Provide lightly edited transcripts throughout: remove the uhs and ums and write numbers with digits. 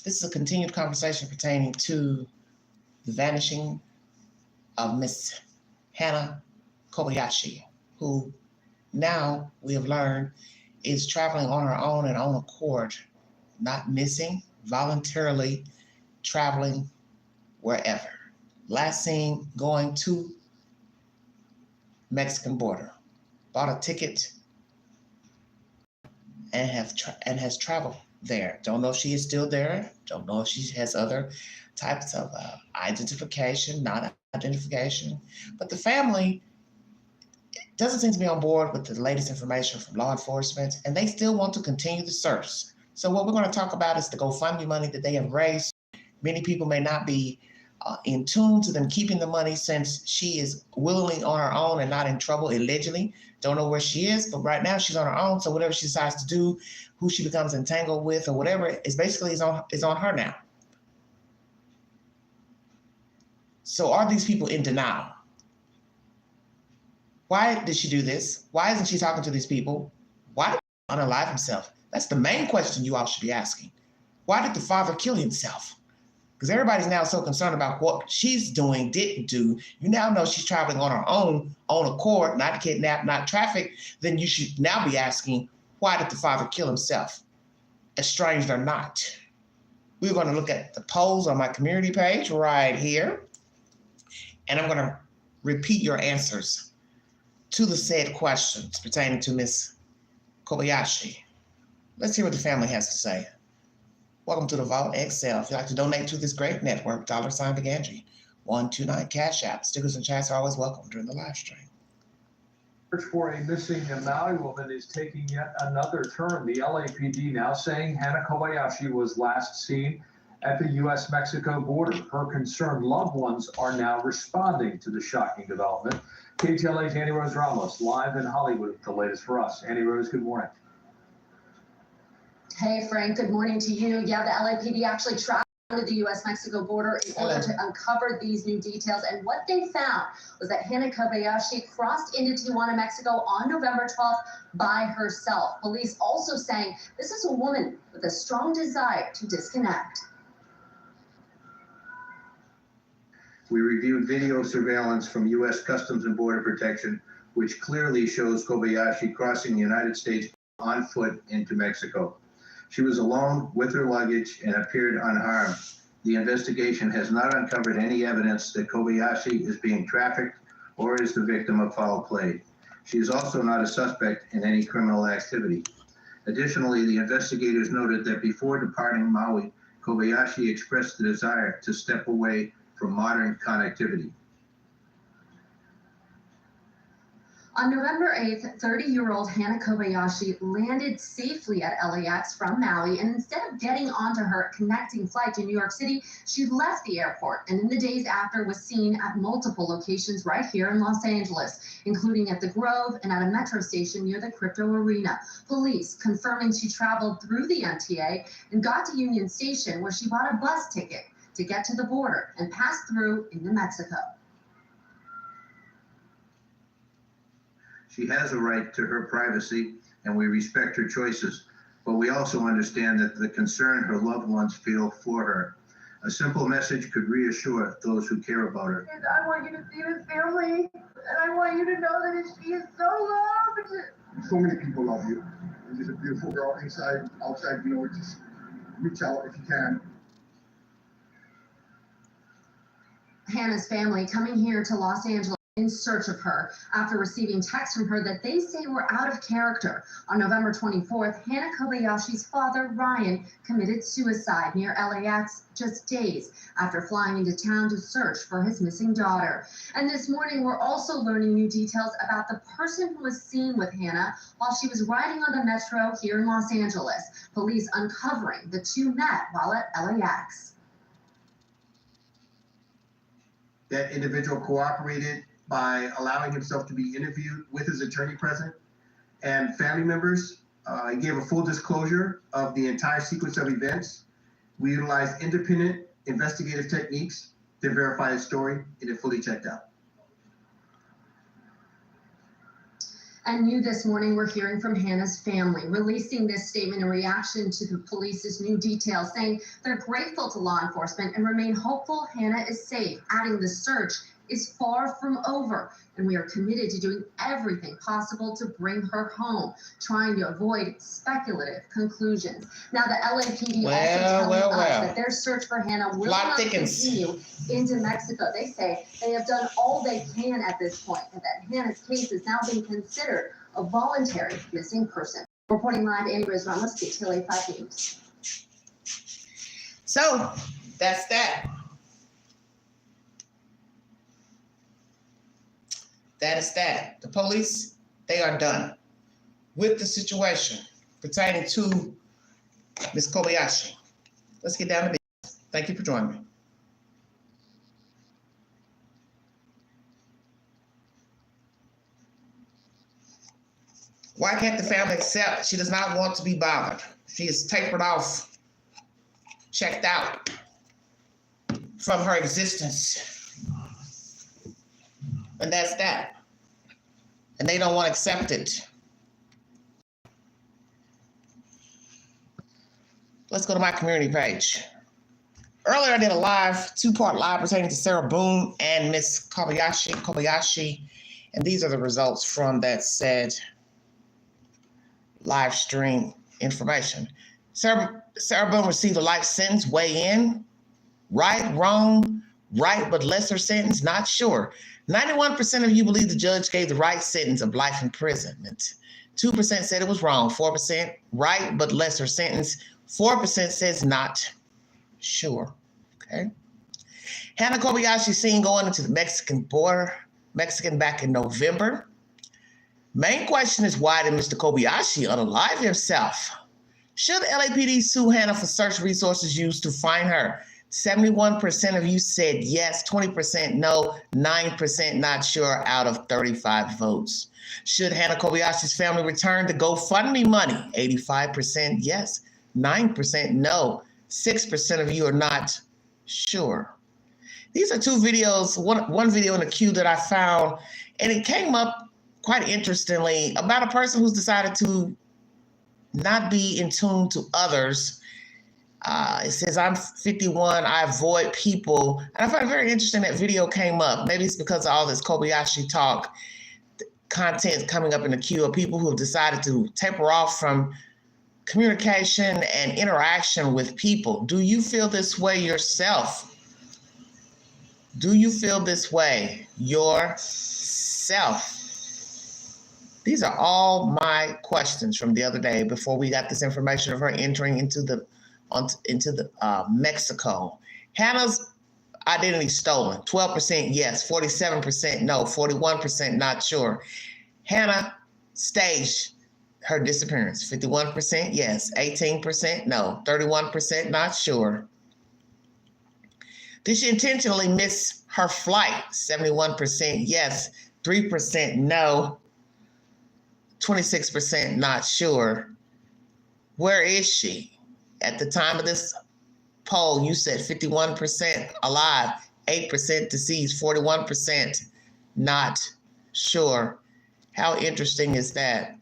This is a continued conversation pertaining to the vanishing of Miss Hannah Kobayashi, who now we have learned is traveling on her own and own accord, not missing, voluntarily traveling wherever. Last seen going to Mexican border, bought a ticket and has traveled there. Don't know if she is still there. Don't know if she has other types of identification, not identification. But the family doesn't seem to be on board with the latest information from law enforcement, and they still want to continue the search. So what we're going to talk about is the GoFundMe money that they have raised. Many people may not be in tune to them keeping the money since she is willingly on her own and not in trouble allegedly. Don't know where she is, but right now she's on her own. So whatever she decides to do, who she becomes entangled with or whatever, is basically is on her now. So are these people in denial? Why did she do this? Why isn't she talking to these people? Why did he unalive himself? That's the main question you all should be asking. Why did the father kill himself? Because everybody's now so concerned about what she's doing, didn't do. You now know she's traveling on her own accord, not kidnapped, not trafficked. Then you should now be asking, why did the father kill himself? Estranged or not. We're going to look at the polls on my community page right here. And I'm going to repeat your answers to the said questions pertaining to Miss Kobayashi. Let's hear what the family has to say. Welcome to the Vault XL. If you'd like to donate to this great network, $BigAngie, 129 Cash App. Stickers and chats are always welcome during the live stream. Search for a missing Maui woman is taking yet another turn. The LAPD now saying Hannah Kobayashi was last seen at the U.S.-Mexico border. Her concerned loved ones are now responding to the shocking development. KTLA's Annie Rose Ramos, live in Hollywood with the latest for us. Annie Rose, good morning. Hey, Frank, good morning to you. Yeah, the LAPD actually traveled to the U.S.-Mexico border in order to uncover these new details. And what they found was that Hannah Kobayashi crossed into Tijuana, Mexico on November 12th by herself. Police also saying this is a woman with a strong desire to disconnect. We reviewed video surveillance from U.S. Customs and Border Protection, which clearly shows Kobayashi crossing the United States on foot into Mexico. She was alone with her luggage and appeared unharmed. The investigation has not uncovered any evidence that Kobayashi is being trafficked or is the victim of foul play. She is also not a suspect in any criminal activity. Additionally, the investigators noted that before departing Maui, Kobayashi expressed the desire to step away from modern connectivity. On November 8th, 30-year-old Hannah Kobayashi landed safely at LAX from Maui, and instead of getting onto her connecting flight to New York City, she left the airport and in the days after was seen at multiple locations right here in Los Angeles, including at the Grove and at a metro station near the Crypto Arena. Police confirming she traveled through the MTA and got to Union Station, where she bought a bus ticket to get to the border and pass through into Mexico. She has a right to her privacy, and we respect her choices, but we also understand that the concern her loved ones feel for her. A simple message could reassure those who care about her. And I want you to see this family, and I want you to know that she is so loved. So many people love you. You're just a beautiful girl, inside, outside, just reach out if you can. Hannah's family coming here to Los Angeles in search of her after receiving texts from her that they say were out of character. On November 24th, Hannah Kobayashi's father, Ryan, committed suicide near LAX just days after flying into town to search for his missing daughter. And this morning, we're also learning new details about the person who was seen with Hannah while she was riding on the metro here in Los Angeles. Police uncovering the two met while at LAX. That individual cooperated by allowing himself to be interviewed with his attorney present and family members. He gave a full disclosure of the entire sequence of events. We utilized independent investigative techniques to verify his story, and it fully checked out. And new this morning, we're hearing from Hannah's family, releasing this statement in reaction to the police's new details, saying they're grateful to law enforcement and remain hopeful Hannah is safe, adding the search is far from over, and we are committed to doing everything possible to bring her home, trying to avoid speculative conclusions. Now, the LAPD also telling us that their search for Hannah will not continue into Mexico. They say they have done all they can at this point, and that Hannah's case is now being considered a voluntary missing person. Reporting live, Annie Rose Ramos, KTLA 5 News. So that's that. That is that. The police, they are done with the situation pertaining to Ms. Kobayashi. Let's get down to business. Thank you for joining me. Why can't the family accept she does not want to be bothered? She is tapered off, checked out from her existence. And that's that. And they don't want to accept it. Let's go to my community page. Earlier I did a live, two-part live pertaining to Sarah Boone and Miss Kobayashi. And these are the results from that said live stream information. Sarah Boone received a life sentence, weigh in, right, wrong, right, but lesser sentence, not sure. 91% of you believe the judge gave the right sentence of life imprisonment. 2% said it was wrong. 4% right, but lesser sentence. 4% says not sure. Okay. Hannah Kobayashi seen going into the Mexican border, back in November. Main question is, why did Mr. Kobayashi unalive himself? Should LAPD sue Hannah for search resources used to find her? 71% of you said yes, 20% no, 9% not sure out of 35 votes. Should Hannah Kobayashi's family return the GoFundMe money? 85% yes, 9% no, 6% of you are not sure. These are two videos, one video in the queue that I found, and it came up quite interestingly about a person who's decided to not be in tune to others. It says, I'm 51, I avoid people. And I find it very interesting that video came up. Maybe it's because of all this Kobayashi talk content coming up in the queue of people who have decided to taper off from communication and interaction with people. Do you feel this way yourself? Do you feel this way yourself? These are all my questions from the other day before we got this information of her entering into Mexico. Hannah's identity stolen. 12% yes, 47% no, 41% not sure. Hannah staged her disappearance. 51% yes, 18% no, 31% not sure. Did she intentionally miss her flight? 71% yes, 3% no, 26% not sure. Where is she? At the time of this poll, you said 51% alive, 8% deceased, 41% not sure. How interesting is that?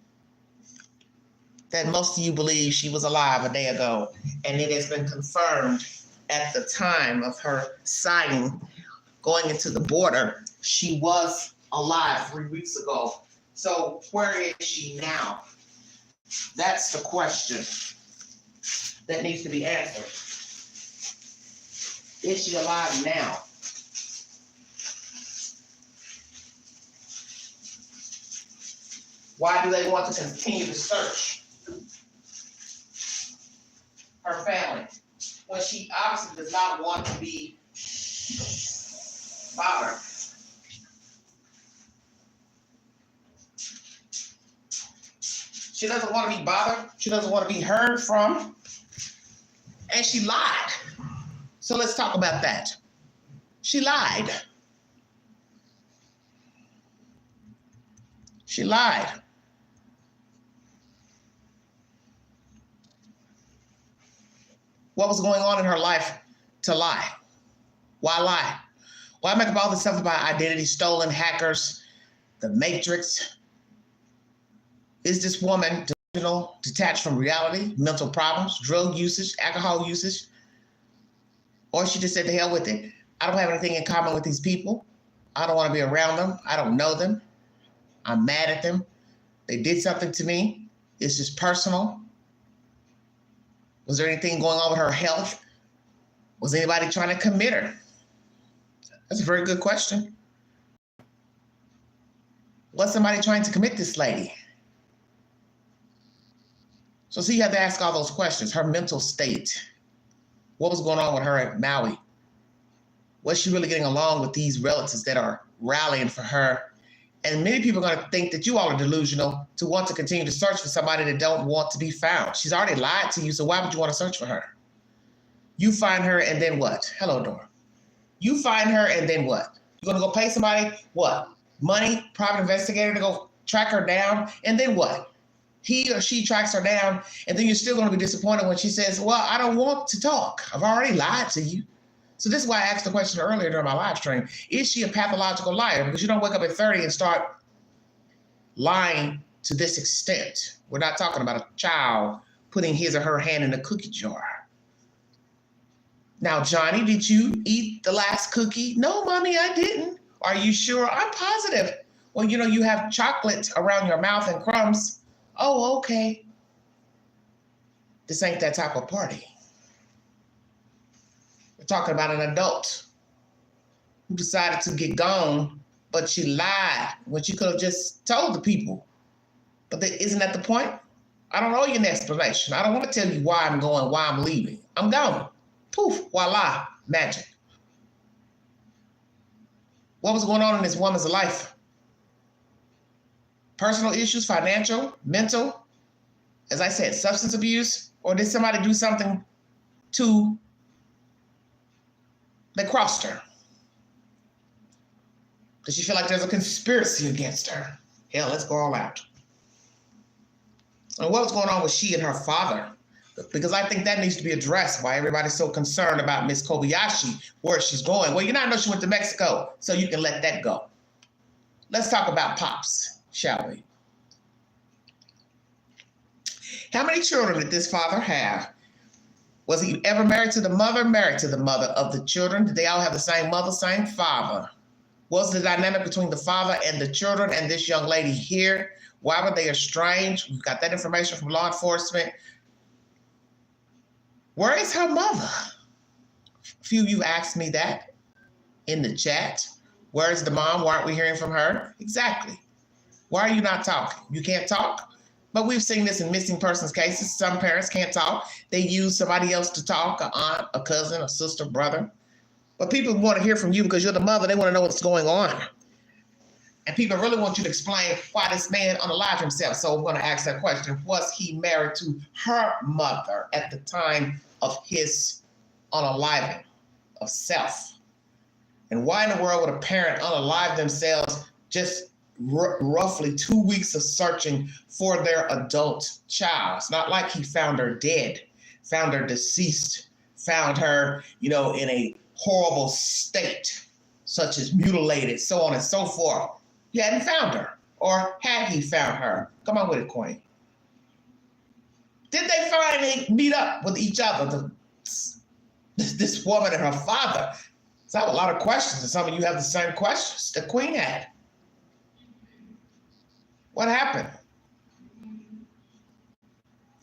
That most of you believe she was alive a day ago, and it has been confirmed at the time of her sighting going into the border. She was alive 3 weeks ago. So where is she now? That's the question that needs to be answered. Is she alive now? Why do they want to continue to search her family when she obviously does not want to be bothered? She doesn't want to be bothered. She doesn't want to be heard from. And she lied. So let's talk about that. She lied. She lied. What was going on in her life to lie? Why lie? Why make up all this stuff about identity stolen, hackers, the Matrix? Is this woman delusional, detached from reality, mental problems, drug usage, alcohol usage? Or she just said, to hell with it. I don't have anything in common with these people. I don't want to be around them. I don't know them. I'm mad at them. They did something to me. It's just personal. Was there anything going on with her health? Was anybody trying to commit her? That's a very good question. Was somebody trying to commit this lady? So see, you have to ask all those questions. Her mental state. What was going on with her at Maui? Was she really getting along with these relatives that are rallying for her? And many people are going to think that you all are delusional to want to continue to search for somebody that don't want to be found. She's already lied to you, so why would you want to search for her? You find her and then what? Hello, Dora. You find her and then what? You're going to go pay somebody, what? Money, private investigator to go track her down, and then what? He or she tracks her down, and then you're still going to be disappointed when she says, well, I don't want to talk. I've already lied to you. So this is why I asked the question earlier during my live stream. Is she a pathological liar? Because you don't wake up at 30 and start lying to this extent. We're not talking about a child putting his or her hand in a cookie jar. Now, Johnny, did you eat the last cookie? No, Mommy, I didn't. Are you sure? I'm positive. Well, you know, you have chocolate around your mouth and crumbs. Oh, okay. This ain't that type of party. We're talking about an adult who decided to get gone, but she lied when she could have just told the people. But isn't that the point? I don't owe you an explanation. I don't want to tell you why I'm going, why I'm leaving. I'm gone. Poof, voila, magic. What was going on in this woman's life? Personal issues, financial, mental, as I said, substance abuse, or did somebody do something that crossed her? Does she feel like there's a conspiracy against her? Hell, let's go all out. And what was going on with she and her father? Because I think that needs to be addressed, why everybody's so concerned about Miss Kobayashi, where she's going. Well, you know she went to Mexico, so you can let that go. Let's talk about Pops, shall we? How many children did this father have? Was he ever married to the mother? Married to the mother of the children? Did they all have the same mother, same father? What's the dynamic between the father and the children and this young lady here? Why were they estranged? We've got that information from law enforcement. Where is her mother? A few of you asked me that in the chat. Where is the mom? Why aren't we hearing from her? Exactly. Why are you not talking? You can't talk? But we've seen this in missing persons cases. Some parents can't talk. They use somebody else to talk, an aunt, a cousin, a sister, brother. But people want to hear from you because you're the mother. They want to know what's going on. And people really want you to explain why this man unalived himself. So I'm going to ask that question. Was he married to her mother at the time of his unaliving of self? And why in the world would a parent unalive themselves just roughly 2 weeks of searching for their adult child? It's not like he found her dead, found her deceased, found her, in a horrible state, such as mutilated, so on and so forth. He hadn't found her. Or had he found her? Come on with it, Queen. Did they finally meet up with each other, this woman and her father? So I have a lot of questions, and some of you have the same questions the Queen had. What happened?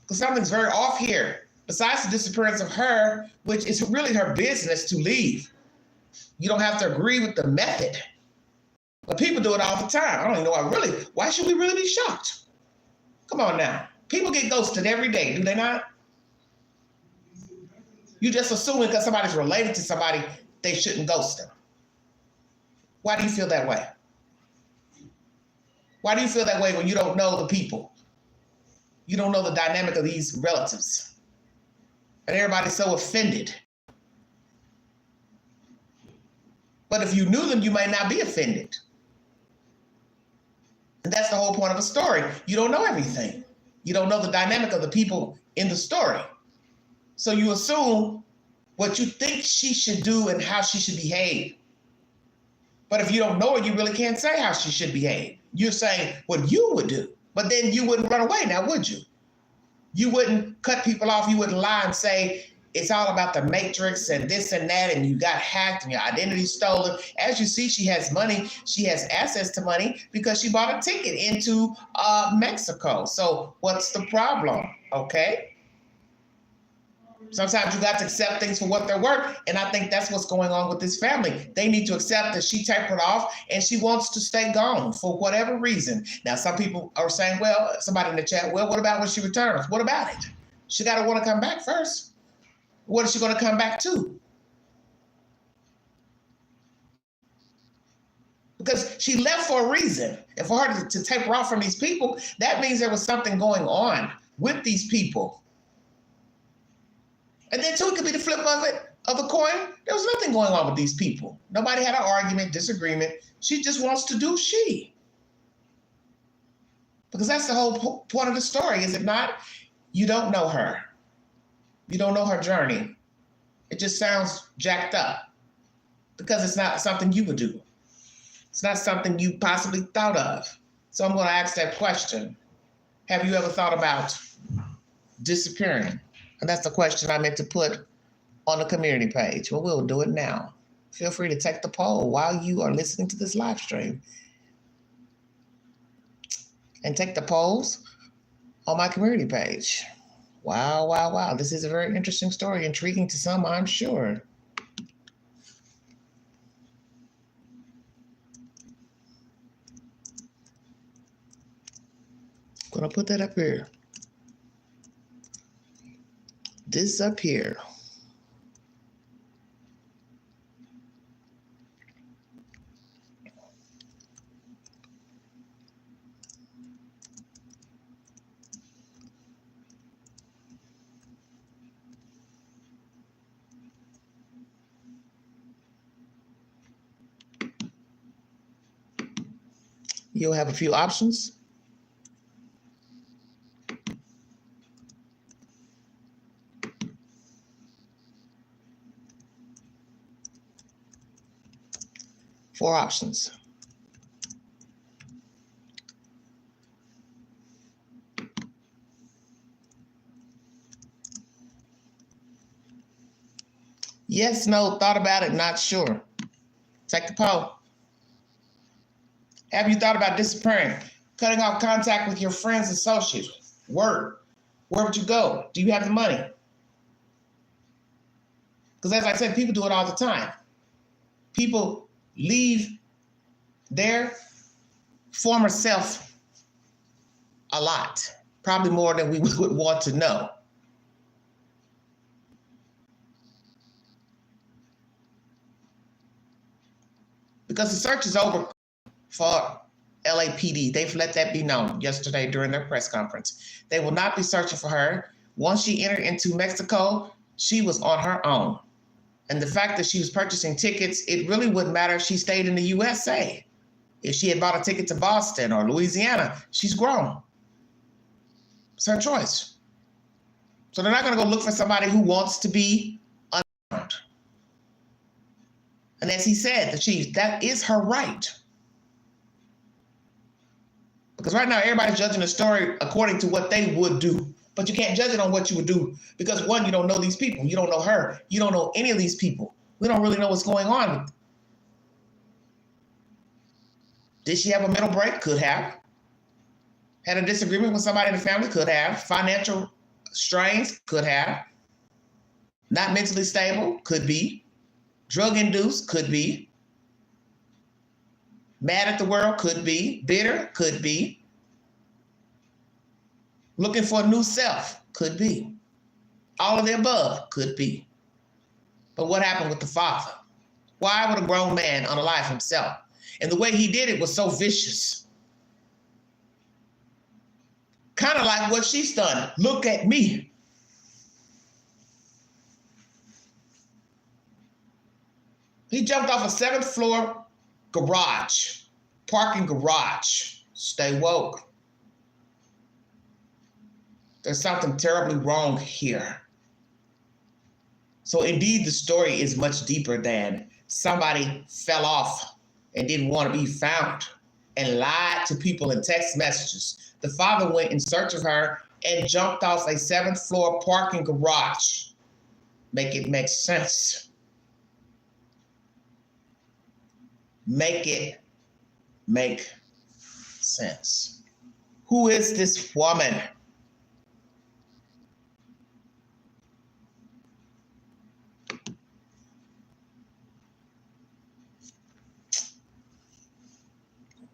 Because something's very off here. Besides the disappearance of her, which is really her business to leave. You don't have to agree with the method. But people do it all the time. I don't even know why should we really be shocked? Come on now. People get ghosted every day, do they not? You just assuming because somebody's related to somebody, they shouldn't ghost them. Why do you feel that way? Why do you feel that way when you don't know the people? You don't know the dynamic of these relatives. And everybody's so offended. But if you knew them, you might not be offended. And that's the whole point of a story. You don't know everything. You don't know the dynamic of the people in the story. So you assume what you think she should do and how she should behave. But if you don't know her, you really can't say how she should behave. You're saying what you would do. But then you wouldn't run away now, would you? You wouldn't cut people off. You wouldn't lie and say it's all about the matrix and this and that, and you got hacked and your identity stolen. As you see, she has money. She has access to money because she bought a ticket into Mexico. So what's the problem? Okay. Sometimes you got to accept things for what they're worth. And I think that's what's going on with this family. They need to accept that she tapered off and she wants to stay gone for whatever reason. Now, some people are saying, well, somebody in the chat, well, what about when she returns? What about it? She got to want to come back first. What is she going to come back to? Because she left for a reason. And for her to taper off from these people, that means there was something going on with these people. And then too, it could be the flip of the coin. There was nothing going on with these people. Nobody had an argument, disagreement. She just wants to do she. Because that's the whole point of the story, is it not? You don't know her. You don't know her journey. It just sounds jacked up because it's not something you would do. It's not something you possibly thought of. So I'm going to ask that question. Have you ever thought about disappearing? And that's the question I meant to put on the community page. Well, we'll do it now. Feel free to take the poll while you are listening to this live stream. And take the polls on my community page. Wow, wow, wow. This is a very interesting story, intriguing to some, I'm sure. I'm going to put that up here. Disappear. You'll have a few options. Four options. Yes, no, thought about it, not sure. Take the poll. Have you thought about disappearing, cutting off contact with your friends, associates, work? Where would you go? Do you have the money? Because as I said, people do it all the time. People leave their former self a lot, probably more than we would want to know. Because the search is over for LAPD. They've let that be known yesterday during their press conference. They will not be searching for her. Once she entered into Mexico, she was on her own. And the fact that she was purchasing tickets, it really wouldn't matter if she stayed in the USA. If she had bought a ticket to Boston or Louisiana, she's grown. It's her choice. So they're not going to go look for somebody who wants to be unarmed. And as he said, the chief, that is her right. Because right now, everybody's judging the story according to what they would do. But you can't judge it on what you would do. Because one, you don't know these people. You don't know her. You don't know any of these people. We don't really know what's going on. Did she have a mental break? Could have. Had a disagreement with somebody in the family? Could have. Financial strains? Could have. Not mentally stable? Could be. Drug-induced? Could be. Mad at the world? Could be. Bitter? Could be. Looking for a new self? Could be. All of the above? Could be. But what happened with the father? Why would a grown man unalive himself? And the way he did it was so vicious. Kind of like what she's done. Look at me. He jumped off a 7th floor garage, parking garage. Stay woke. There's something terribly wrong here. So indeed, the story is much deeper than somebody fell off and didn't want to be found and lied to people in text messages. The father went in search of her and jumped off a 7th floor parking garage. Make it make sense. Make it make sense. Who is this woman?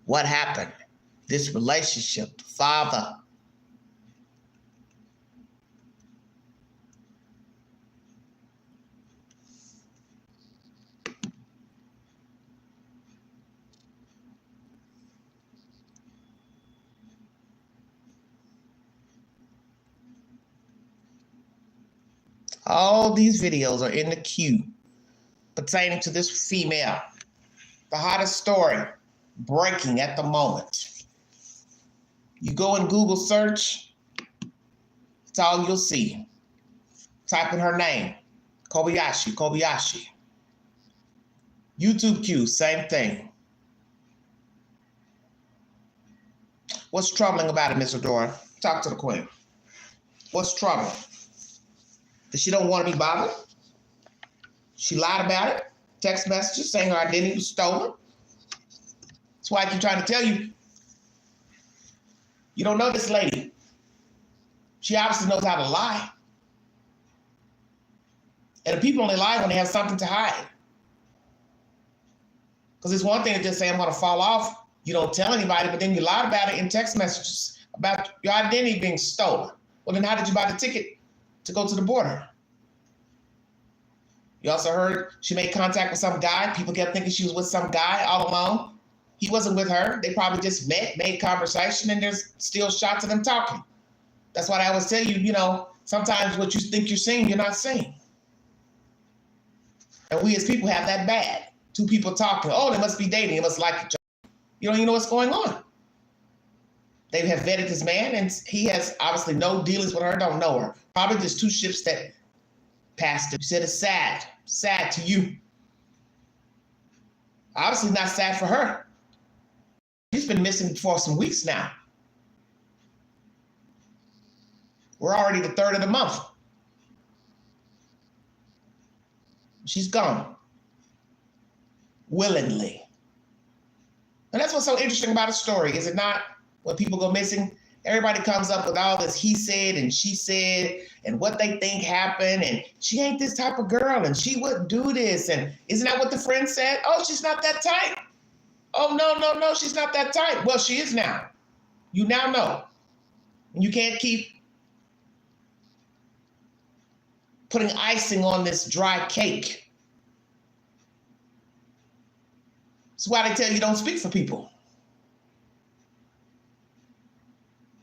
What happened? This relationship, the father. All these videos are in the queue pertaining to this female. The hottest story breaking at the moment. You go in Google search, that's all you'll see. Type in her name, Kobayashi, Kobayashi. YouTube queue, same thing. What's troubling about it, Miss Adora? Talk to the queen. What's troubling? That she don't want to be bothered? She lied about it. Text messages saying her identity was stolen. That's why I keep trying to tell you, you don't know this lady. She obviously knows how to lie. And the people only lie when they have something to hide. Because it's one thing to just say, I'm going to fall off. You don't tell anybody, but then you lied about it in text messages about your identity being stolen. Well, then how did you buy the ticket to go to the border? You also heard she made contact with some guy. People kept thinking she was with some guy all along. He wasn't with her. They probably just met, made conversation, and there's still shots of them talking. That's why I always tell you, sometimes what you think you're seeing, you're not seeing. And we as people have that bad. Two people talking. Oh, they must be dating. They must like each other. You don't even know what's going on. They have vetted this man, and he has obviously no dealings with her, don't know her. Probably just two ships that passed him. She said it's sad. Sad to you. Obviously not sad for her. She's been missing for some weeks now. We're already the 3rd of the month. She's gone. Willingly. And that's what's so interesting about a story, is it not? When people go missing, everybody comes up with all this he said and she said and what they think happened, and she ain't this type of girl and she wouldn't do this, and isn't that what the friend said? Oh, she's not that type. Oh, no, she's not that type. Well, she is now. You now know. And you can't keep putting icing on this dry cake. That's why they tell you don't speak for people.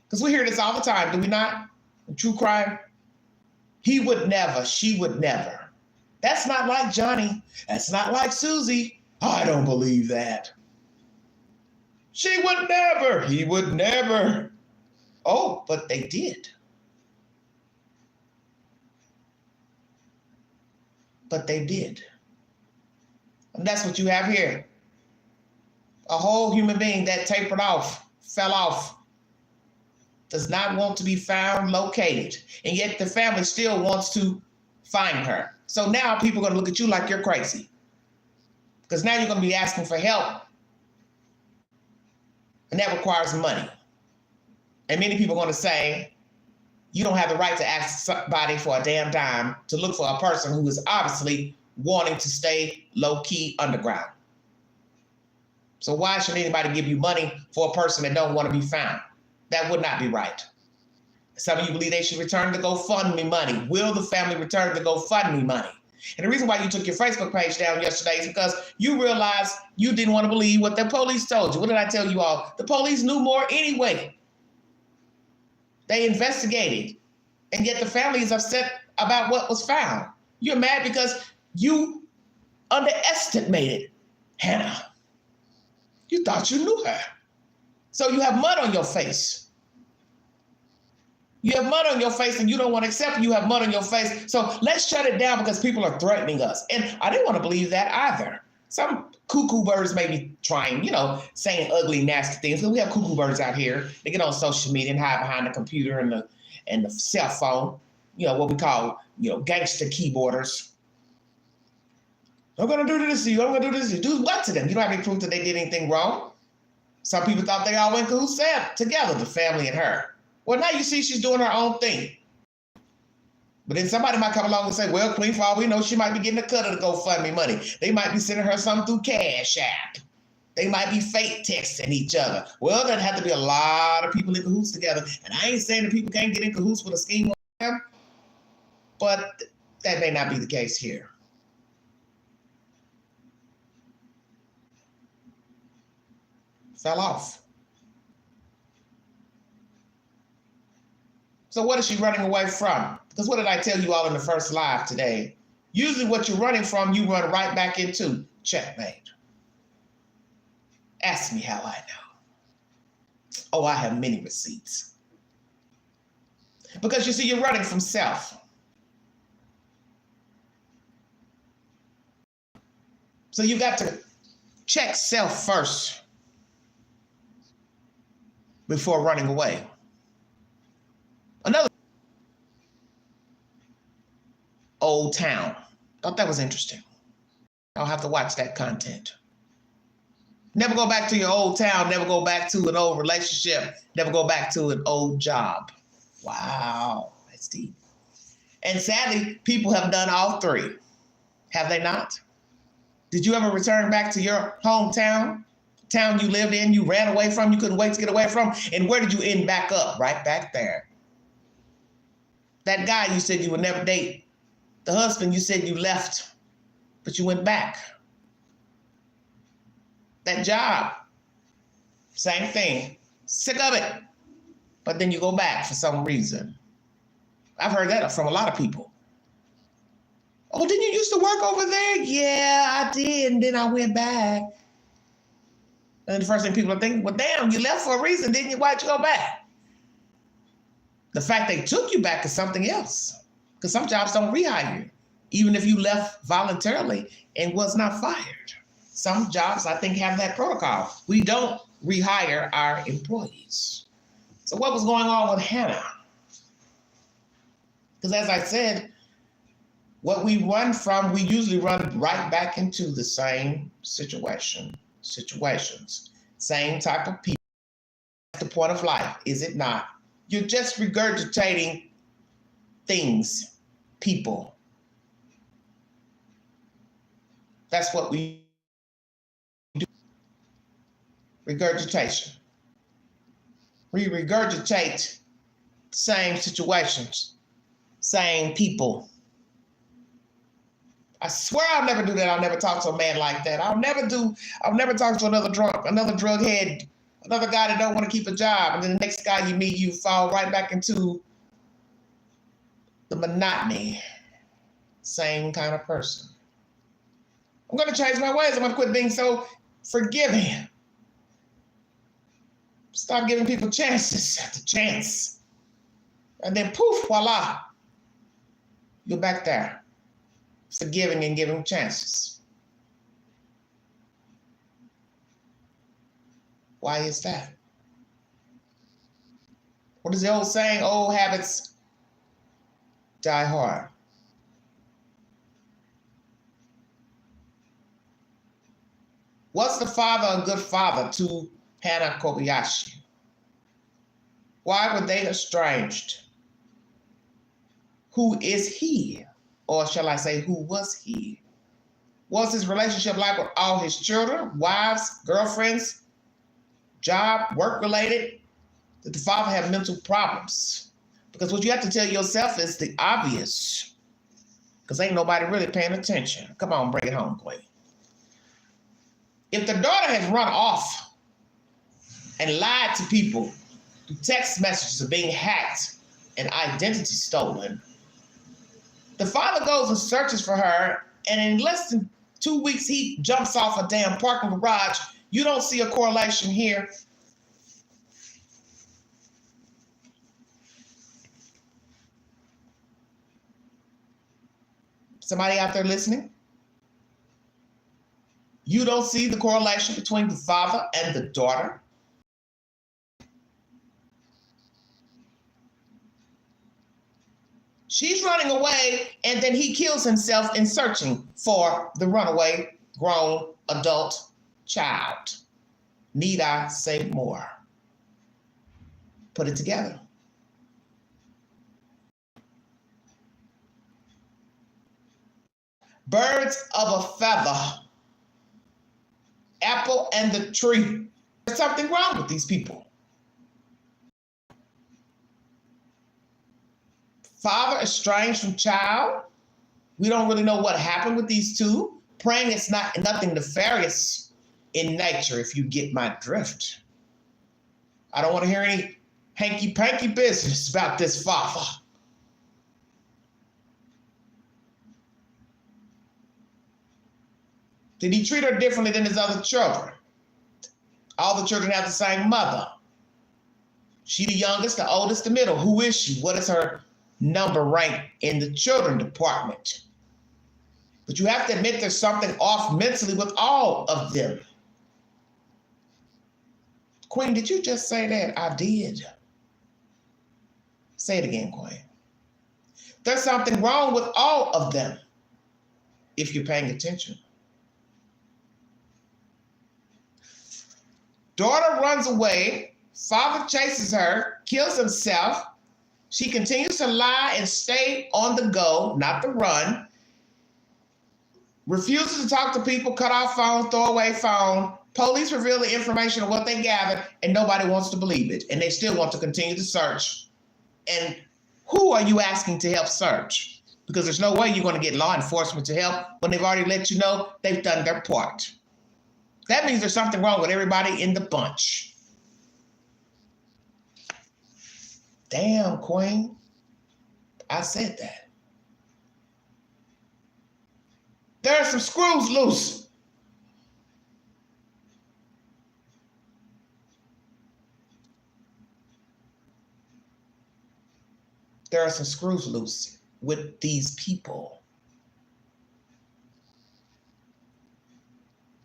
Because we hear this all the time, do we not? In true crime. He would never, she would never. That's not like Johnny. That's not like Susie. I don't believe that. She would never. He would never. Oh, but they did. But they did. And that's what you have here. A whole human being that tapered off, fell off, does not want to be found, located, and yet the family still wants to find her. So now people are going to look at you like you're crazy, because now you're going to be asking for help, and that requires money. And many people are going to say, you don't have the right to ask somebody for a damn dime to look for a person who is obviously wanting to stay low-key underground. So why should anybody give you money for a person that don't want to be found? That would not be right. Some of you believe they should return the GoFundMe money. Will the family return the GoFundMe money? And the reason why you took your Facebook page down yesterday is because you realized you didn't want to believe what the police told you. What did I tell you all? The police knew more anyway. They investigated, and yet the family is upset about what was found. You're mad because you underestimated Hannah. You thought you knew her. So you have mud on your face. You have mud on your face and you don't want to accept it. You have mud on your face. So let's shut it down because people are threatening us. And I didn't want to believe that either. Some cuckoo birds may be trying, saying ugly, nasty things. But we have cuckoo birds out here. They get on social media and hide behind the computer and the cell phone. What we call, gangster keyboarders. I'm gonna do this to you. I'm gonna do this to you. Do what to them? You don't have any proof that they did anything wrong. Some people thought they all went cahoots together, the family and her. Well, now you see she's doing her own thing. But then somebody might come along and say, well, Queen, for all we know, she might be getting a cut of the GoFundMe money. They might be sending her something through Cash App. They might be fake texting each other. Well, there'd have to be a lot of people in cahoots together. And I ain't saying that people can't get in cahoots with a scheme on them, but that may not be the case here. Fell off. So what is she running away from? Because what did I tell you all in the first live today? Usually what you're running from, you run right back into. Checkmate. Ask me how I know. Oh, I have many receipts. Because you see, you're running from self. So you got to check self first before running away. Another Old Town. Thought that was interesting. I'll have to watch that content. Never go back to your old town. Never go back to an old relationship. Never go back to an old job. Wow, that's deep. And sadly, people have done all three. Have they not? Did you ever return back to your hometown? Town you lived in, you ran away from, you couldn't wait to get away from? And where did you end back up? Right back there. That guy you said you would never date. The husband you said you left, but you went back. That job, same thing. Sick of it. But then you go back for some reason. I've heard that from a lot of people. Oh, didn't you used to work over there? Yeah, I did, and then I went back. And the first thing people are thinking, well, damn, you left for a reason, didn't you? Why'd you go back? The fact they took you back is something else. Because some jobs don't rehire you, even if you left voluntarily and was not fired. Some jobs, I think, have that protocol. We don't rehire our employees. So what was going on with Hannah? Because as I said, what we run from, we usually run right back into the same situations, same type of people. That's the point of life, is it not? You're just regurgitating things, people. That's what we do. Regurgitation. We regurgitate same situations, same people. I swear I'll never do that. I'll never talk to a man like that. I'll never talk to another drunk, another drug head, another guy that don't want to keep a job. And then the next guy you meet, you fall right back into the monotony. Same kind of person. I'm going to change my ways. I'm going to quit being so forgiving. Stop giving people chances after chance. And then poof, voila. You're back there. Forgiving and giving chances. Why is that? What is the old saying? Old habits die hard. Was the father a good father to Hannah Kobayashi? Why were they estranged? Who is he? Or shall I say, who was he? Was his relationship like with all his children, wives, girlfriends, job, work-related? Did the father have mental problems? Because what you have to tell yourself is the obvious. Because ain't nobody really paying attention. Come on, bring it home, Queen. If the daughter has run off and lied to people through text messages of being hacked and identity stolen, the father goes and searches for her, and in less than 2 weeks, he jumps off a damn parking garage. You don't see a correlation here. Somebody out there listening? You don't see the correlation between the father and the daughter? She's running away, and then he kills himself in searching for the runaway grown adult child. Need I say more? Put it together. Birds of a feather, apple and the tree. There's something wrong with these people. Father estranged from child. We don't really know what happened with these two. Praying it's nothing nefarious in nature, if you get my drift. I don't want to hear any hanky-panky business about this father. Did he treat her differently than his other children? All the children have the same mother. She the youngest, the oldest, the middle. Who is she? What is her number rank in the children department? But you have to admit there's something off mentally with all of them. Queen, did you just say that? I did. Say it again, Queen. There's something wrong with all of them, if you're paying attention. Daughter runs away. Father chases her, kills himself. She continues to lie and stay on the go, not the run. Refuses to talk to people, cut off phone, throw away phone. Police reveal the information of what they gathered, and nobody wants to believe it. And they still want to continue to search. And who are you asking to help search? Because there's no way you're going to get law enforcement to help when they've already let you know they've done their part. That means there's something wrong with everybody in the bunch. Damn, Queen. I said that. There are some screws loose. There are some screws loose with these people.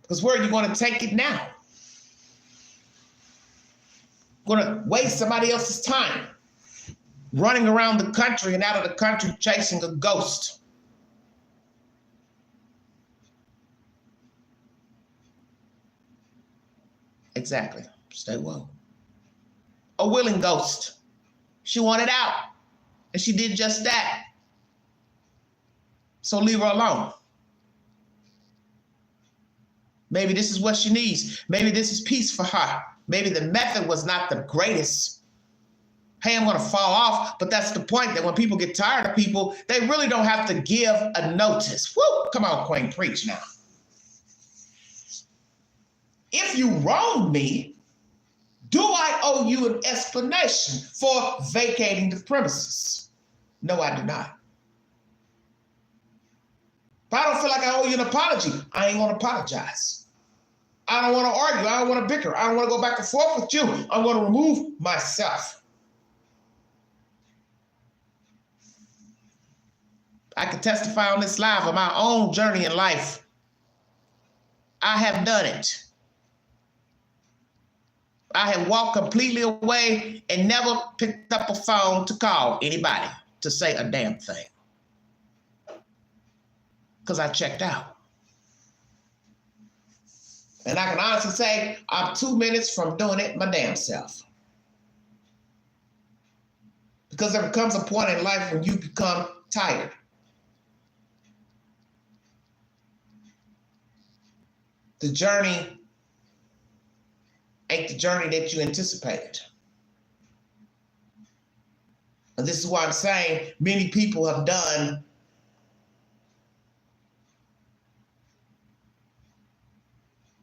Because where are you going to take it now? Going to waste somebody else's time running around the country and out of the country chasing a ghost. Exactly. Stay woke. A willing ghost. She wanted out, and she did just that. So leave her alone. Maybe this is what she needs. Maybe this is peace for her. Maybe the method was not the greatest. Hey, I'm going to fall off, but that's the point, that when people get tired of people, they really don't have to give a notice. Woo! Come on, Queen, preach now. If you wronged me, do I owe you an explanation for vacating the premises? No, I do not. If I don't feel like I owe you an apology, I ain't going to apologize. I don't want to argue. I don't want to bicker. I don't want to go back and forth with you. I'm going to remove myself. I can testify on this live of my own journey in life. I have done it. I have walked completely away and never picked up a phone to call anybody to say a damn thing. Because I checked out. And I can honestly say I'm 2 minutes from doing it my damn self. Because there becomes a point in life when you become tired. The journey ain't the journey that you anticipated. And this is why I'm saying many people have done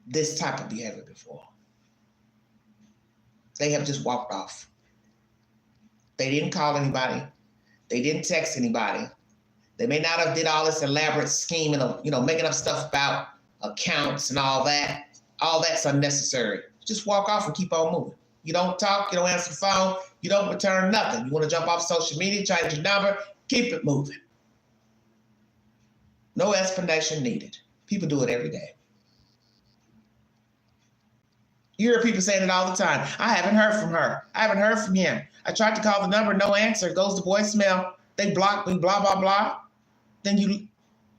this type of behavior before. They have just walked off. They didn't call anybody. They didn't text anybody. They may not have did all this elaborate scheming of, making up stuff about accounts and all that. All that's unnecessary. Just walk off and keep on moving. You don't talk, you don't answer the phone, you don't return nothing. You want to jump off social media, change your number, keep it moving. No explanation needed. People do it every day. You hear people saying it all the time. I haven't heard from her. I haven't heard from him. I tried to call the number, no answer. It goes to voicemail. They block me, blah, blah, blah. Then you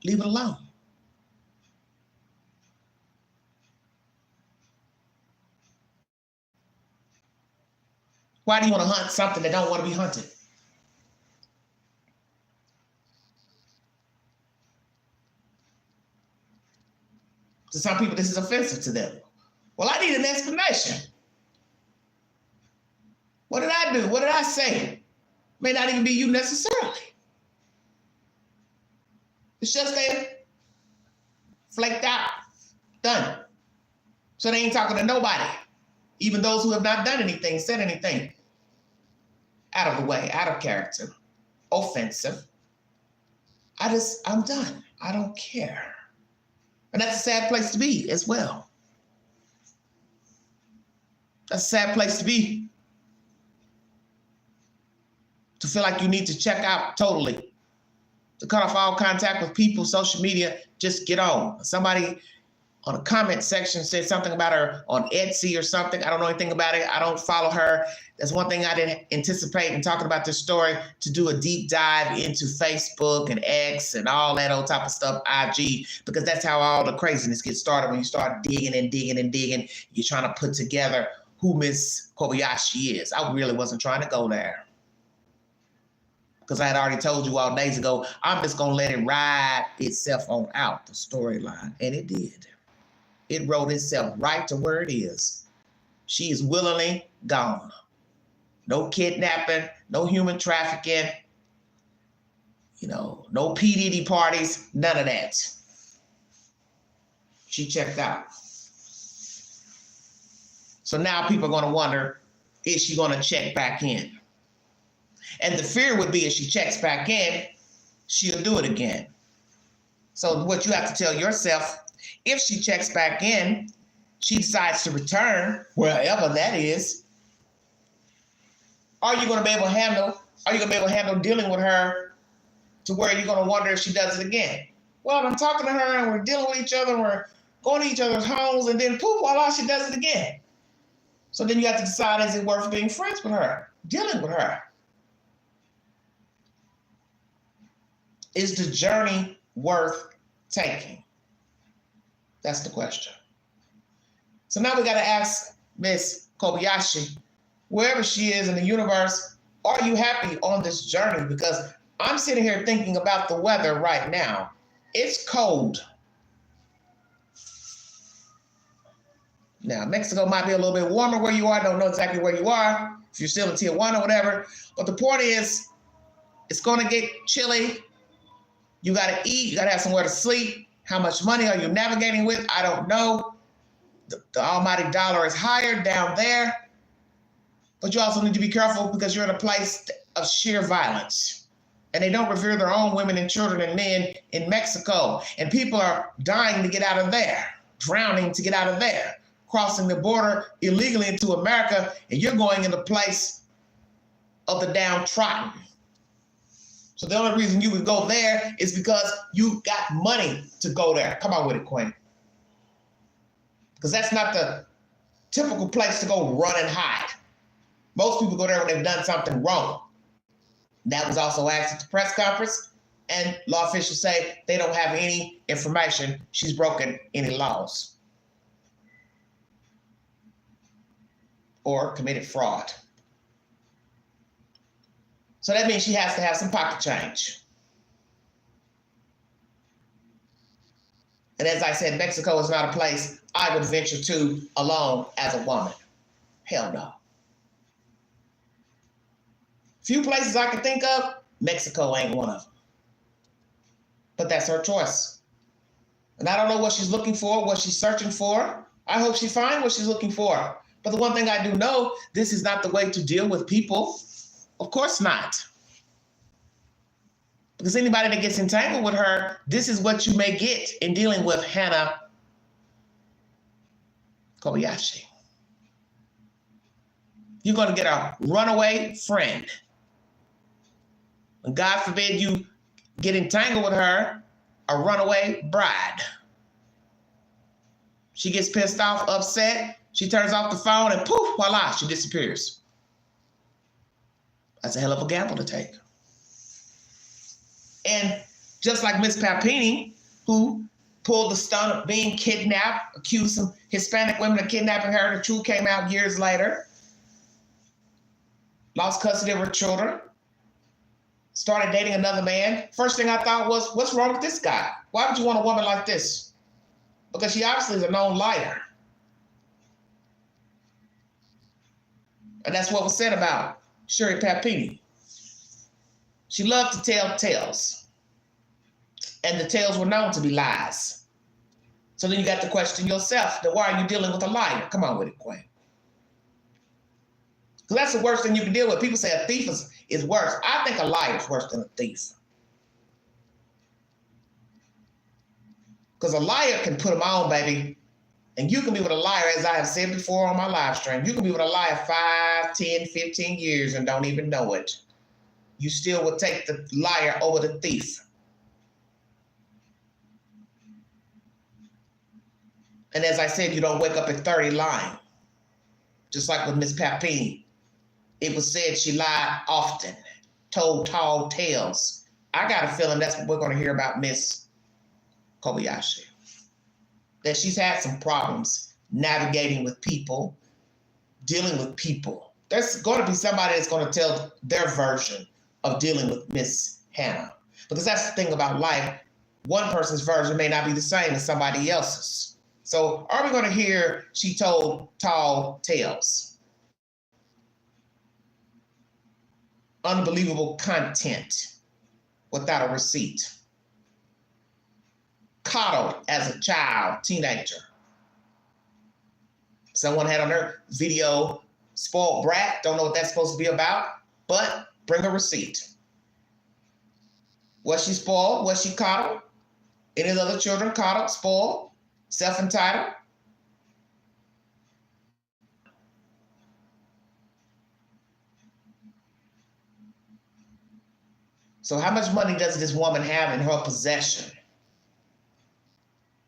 leave it alone. Why do you want to hunt something that don't want to be hunted? To some people, this is offensive to them. Well, I need an explanation. What did I do? What did I say? May not even be you necessarily. It's just they flaked out, done. So they ain't talking to nobody, even those who have not done anything, said anything. Out of the way, out of character, offensive. I'm done. I don't care. And that's a sad place to be as well. That's a sad place to be. To feel like you need to check out totally. To cut off all contact with people, social media, just get on. Somebody on a comment section said something about her on Etsy or something. I don't know anything about it. I don't follow her. That's one thing I didn't anticipate in talking about this story, to do a deep dive into Facebook and X and all that old type of stuff, IG, because that's how all the craziness gets started. When you start digging and digging and digging, you're trying to put together who Miss Kobayashi is. I really wasn't trying to go there, because I had already told you all days ago, I'm just going to let it ride itself on out, the storyline. And it did. It wrote itself right to where it is. She is willingly gone. No kidnapping, no human trafficking, no P. Diddy parties, none of that. She checked out. So now people are going to wonder, is she going to check back in? And the fear would be if she checks back in, she'll do it again. So what you have to tell yourself, if she checks back in, she decides to return, wherever that is, are you going to be able to handle dealing with her to where you're going to wonder if she does it again? Well, I'm talking to her and we're dealing with each other and we're going to each other's homes, and then poof, voila, she does it again. So then you have to decide, is it worth being friends with her, dealing with her? Is the journey worth taking? That's the question. So now we got to ask Miss Kobayashi, wherever she is in the universe, are you happy on this journey? Because I'm sitting here thinking about the weather right now. It's cold. Now, Mexico might be a little bit warmer where you are. I don't know exactly where you are, if you're still in Tijuana or whatever. But the point is, it's going to get chilly. You got to eat. You got to have somewhere to sleep. How much money are you navigating with? I don't know. The almighty dollar is higher down there. But you also need to be careful, because you're in a place of sheer violence. And they don't revere their own women and children and men in Mexico. And people are dying to get out of there, drowning to get out of there, crossing the border illegally into America, and you're going in the place of the downtrodden. So the only reason you would go there is because you got money to go there. Come on with it, Queen. Because that's not the typical place to go run and hide. Most people go there when they've done something wrong. That was also asked at the press conference, and law officials say they don't have any information she's broken any laws or committed fraud. So that means she has to have some pocket change. And as I said, Mexico is not a place I would venture to alone as a woman. Hell no. Few places I can think of, Mexico ain't one of them. But that's her choice. And I don't know what she's looking for, what she's searching for. I hope she finds what she's looking for. But the one thing I do know, this is not the way to deal with people. Of course not. Because anybody that gets entangled with her, this is what you may get in dealing with Hana Kobayashi. You're going to get a runaway friend. And God forbid you get entangled with her, a runaway bride. She gets pissed off, upset. She turns off the phone and poof, voila, she disappears. That's a hell of a gamble to take. And just like Miss Papini, who pulled the stunt of being kidnapped, accused some Hispanic women of kidnapping her, the truth came out years later, lost custody of her children, started dating another man. First thing I thought was, what's wrong with this guy? Why would you want a woman like this? Because she obviously is a known liar. And that's what was said about Sherry Papini. She loved to tell tales. And the tales were known to be lies. So then you got to question yourself, then why are you dealing with a liar? Come on with it, Quay. Because that's the worst thing you can deal with. People say a thief is worse. I think a liar is worse than a thief. Because a liar can put them on, baby. And you can be with a liar, as I have said before on my live stream, you can be with a liar 5, 10, 15 years and don't even know it. You still would take the liar over the thief. And as I said, you don't wake up at 30 lying. Just like with Miss Papini. It was said she lied often, told tall tales. I got a feeling that's what we're going to hear about Miss Kobayashi. That she's had some problems navigating with people, dealing with people. There's going to be somebody that's going to tell their version of dealing with Miss Hannah. Because that's the thing about life. One person's version may not be the same as somebody else's. So are we going to hear she told tall tales? Unbelievable content without a receipt. Coddled as a child, teenager. Someone had on their video, spoiled brat, don't know what that's supposed to be about, but bring a receipt. Was she spoiled? Was she coddled? Any of the other children coddled, spoiled, self-entitled? So how much money does this woman have in her possession?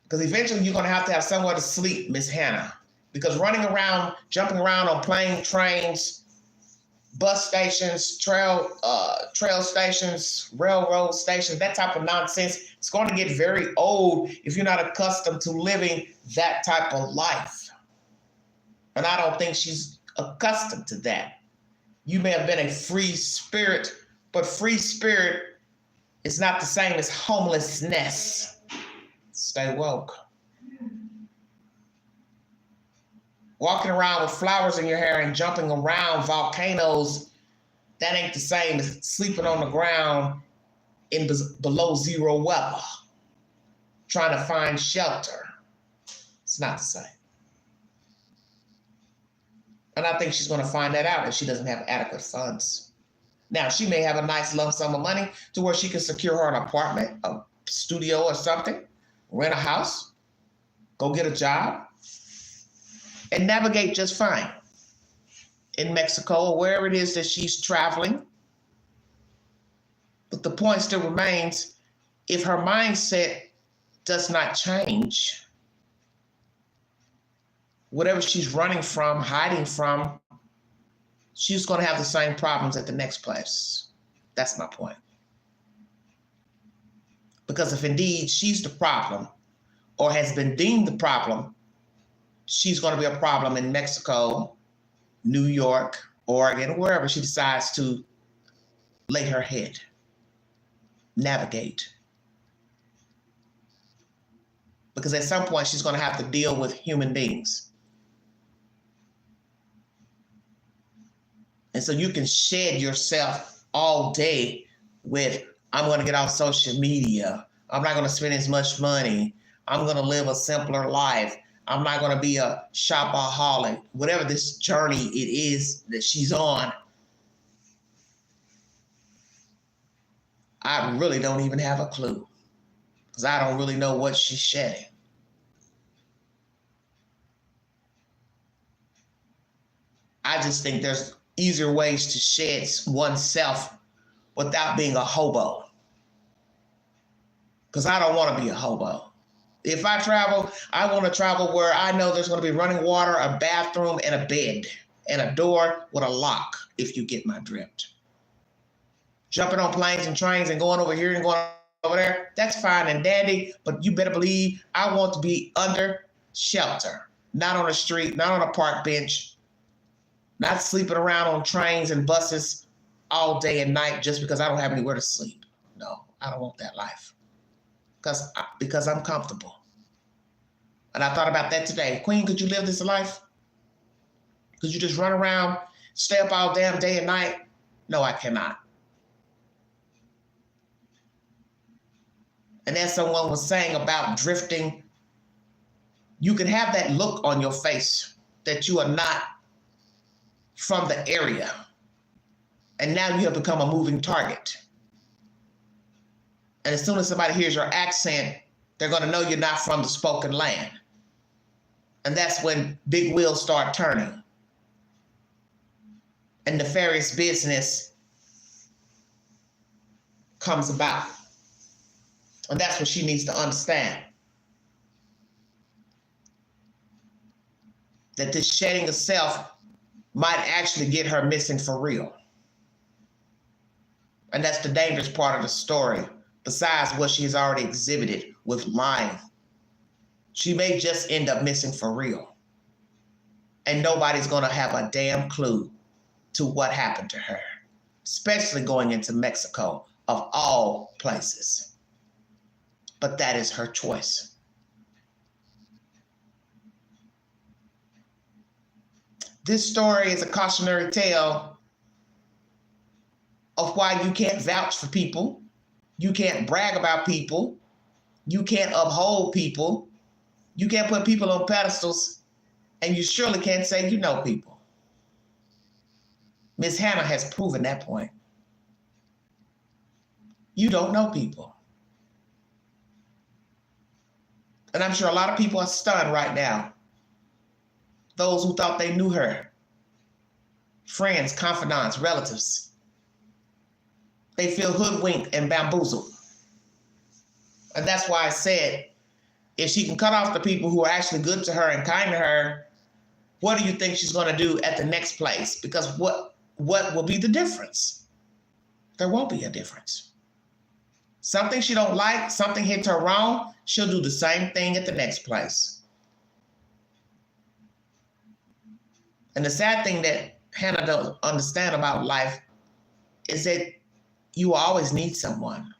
Because eventually you're going to have somewhere to sleep, Miss Hannah. Because running around, jumping around on planes, trains, bus stations, trail stations, railroad stations, that type of nonsense, it's going to get very old if you're not accustomed to living that type of life. And I don't think she's accustomed to that. You may have been a free spirit, but free spirit is not the same as homelessness. Stay woke. Walking around with flowers in your hair and jumping around volcanoes, that ain't the same as sleeping on the ground in below zero weather, trying to find shelter. It's not the same. And I think she's going to find that out if she doesn't have adequate funds. Now, she may have a nice lump sum of money to where she can secure her an apartment, a studio or something, rent a house, go get a job, and navigate just fine in Mexico or wherever it is that she's traveling. But the point still remains, if her mindset does not change, whatever she's running from, hiding from, she's going to have the same problems at the next place. That's my point. Because if indeed she's the problem or has been deemed the problem, she's going to be a problem in Mexico, New York, Oregon, wherever she decides to lay her head, navigate. Because at some point she's going to have to deal with human beings. And so you can shed yourself all day with, I'm going to get off social media. I'm not going to spend as much money. I'm going to live a simpler life. I'm not going to be a shopaholic. Whatever this journey it is that she's on, I really don't even have a clue because I don't really know what she's shedding. I just think there's easier ways to shed oneself without being a hobo. Because I don't want to be a hobo. If I travel, I want to travel where I know there's going to be running water, a bathroom, and a bed, and a door with a lock, if you get my drift. Jumping on planes and trains and going over here and going over there, that's fine and dandy, but you better believe I want to be under shelter, not on the street, not on a park bench, not sleeping around on trains and buses all day and night just because I don't have anywhere to sleep. No, I don't want that life because I'm comfortable. And I thought about that today. Queen, could you live this life? Could you just run around, stay up all damn day and night? No, I cannot. And as someone was saying about drifting, you can have that look on your face that you are not from the area. And now you have become a moving target. And as soon as somebody hears your accent, they're going to know you're not from the spoken land. And that's when big wheels start turning. And nefarious business comes about. And that's what she needs to understand. That this shedding of self might actually get her missing for real. And that's the dangerous part of the story, besides what she has already exhibited with lying. She may just end up missing for real. And nobody's going to have a damn clue to what happened to her, especially going into Mexico, of all places. But that is her choice. This story is a cautionary tale of why you can't vouch for people, you can't brag about people, you can't uphold people, you can't put people on pedestals, and you surely can't say you know people. Miss Hannah has proven that point. You don't know people. And I'm sure a lot of people are stunned right now. Those who thought they knew her. Friends, confidants, relatives. They feel hoodwinked and bamboozled. And that's why I said, if she can cut off the people who are actually good to her and kind to her, what do you think she's going to do at the next place? Because what will be the difference? There won't be a difference. Something she don't like, something hits her wrong, she'll do the same thing at the next place. And the sad thing that Hannah doesn't understand about life is that you will always need someone.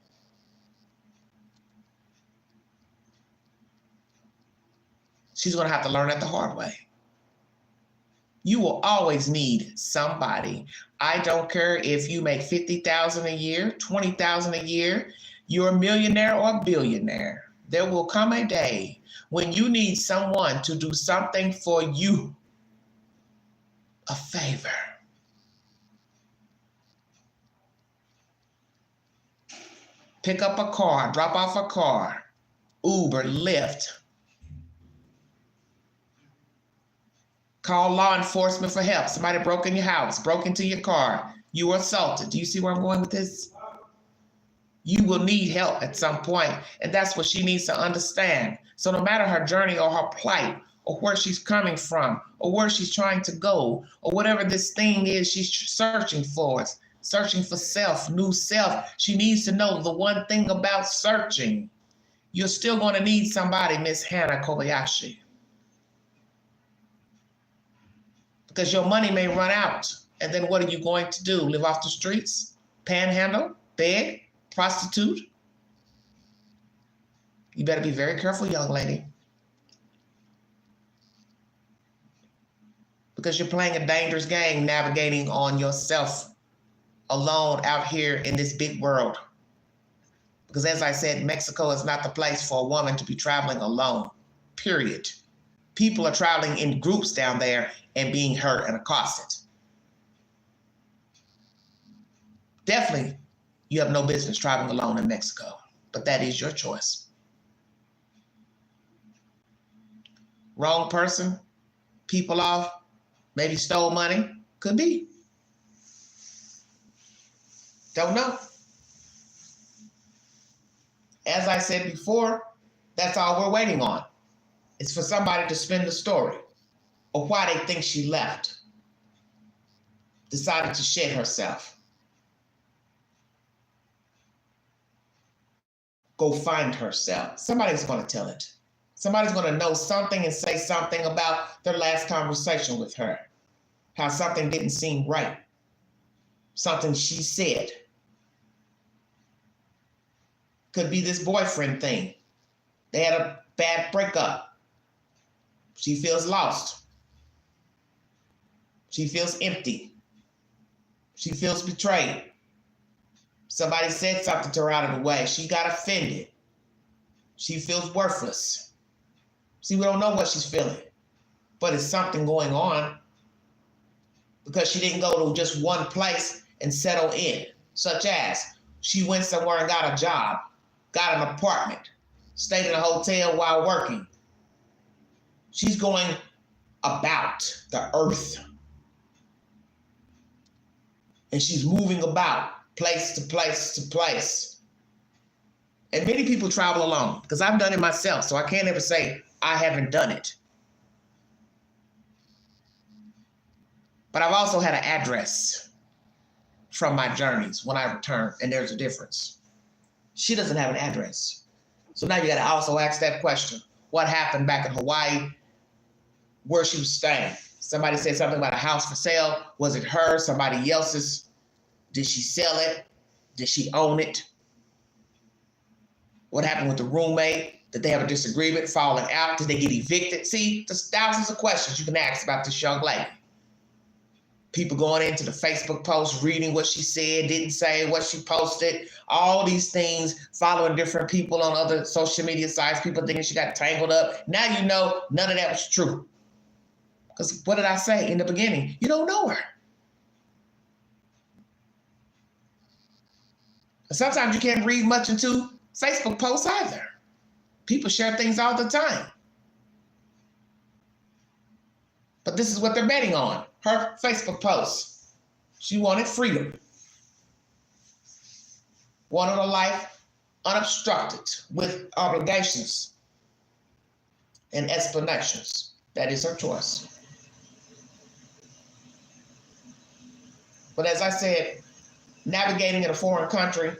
She's going to have to learn it the hard way. You will always need somebody. I don't care if you make $50,000 a year, $20,000 a year, you're a millionaire or a billionaire. There will come a day when you need someone to do something for you. A favor. Pick up a car, drop off a car, Uber, Lyft. Call law enforcement for help. Somebody broke in your house, broke into your car. You were assaulted. Do you see where I'm going with this? You will need help at some point, and that's what she needs to understand. So no matter her journey or her plight, or where she's coming from, or where she's trying to go, or whatever this thing is she's searching for self, new self, she needs to know the one thing about searching. You're still going to need somebody, Miss Hannah Kobayashi. Because your money may run out. And then what are you going to do? Live off the streets? Panhandle? Beg? Prostitute? You better be very careful, young lady. Because you're playing a dangerous game navigating on yourself alone out here in this big world. Because as I said, Mexico is not the place for a woman to be traveling alone, period. People are traveling in groups down there and being hurt and accosted. Definitely, you have no business traveling alone in Mexico, but that is your choice. Wrong person, people off, maybe stole money, could be. Don't know. As I said before, That's all we're waiting on. It's for somebody to spin the story of why they think she left, decided to shed herself. Go find herself. Somebody's going to tell it. Somebody's going to know something and say something about their last conversation with her. How something didn't seem right. Something she said. Could be this boyfriend thing. They had a bad breakup. She feels lost. She feels empty. She feels betrayed. Somebody said something to her out of the way. She got offended. She feels worthless. See, we don't know what she's feeling, but it's something going on because she didn't go to just one place and settle in, such as she went somewhere and got a job, got an apartment, stayed in a hotel while working. She's going about the earth. And she's moving about place to place to place. And many people travel alone because I've done it myself, so I can't ever say I haven't done it. But I've also had an address from my journeys when I return, and there's a difference. She doesn't have an address. So now you got to also ask that question. What happened back in Hawaii, where she was staying? Somebody said something about a house for sale. Was it her, somebody else's? Did she sell it? Did she own it? What happened with the roommate? Did they have a disagreement, falling out? Did they get evicted? See, there's thousands of questions you can ask about this young lady. People going into the Facebook post, reading what she said, didn't say, what she posted, all these things, following different people on other social media sites, people thinking she got tangled up. Now you know none of that was true. Because what did I say in the beginning? You don't know her. And sometimes you can't read much into Facebook posts either. People share things all the time. But this is what they're betting on. Her Facebook posts. She wanted freedom. Wanted a life unobstructed with obligations and explanations. That is her choice. But as I said, navigating in a foreign country,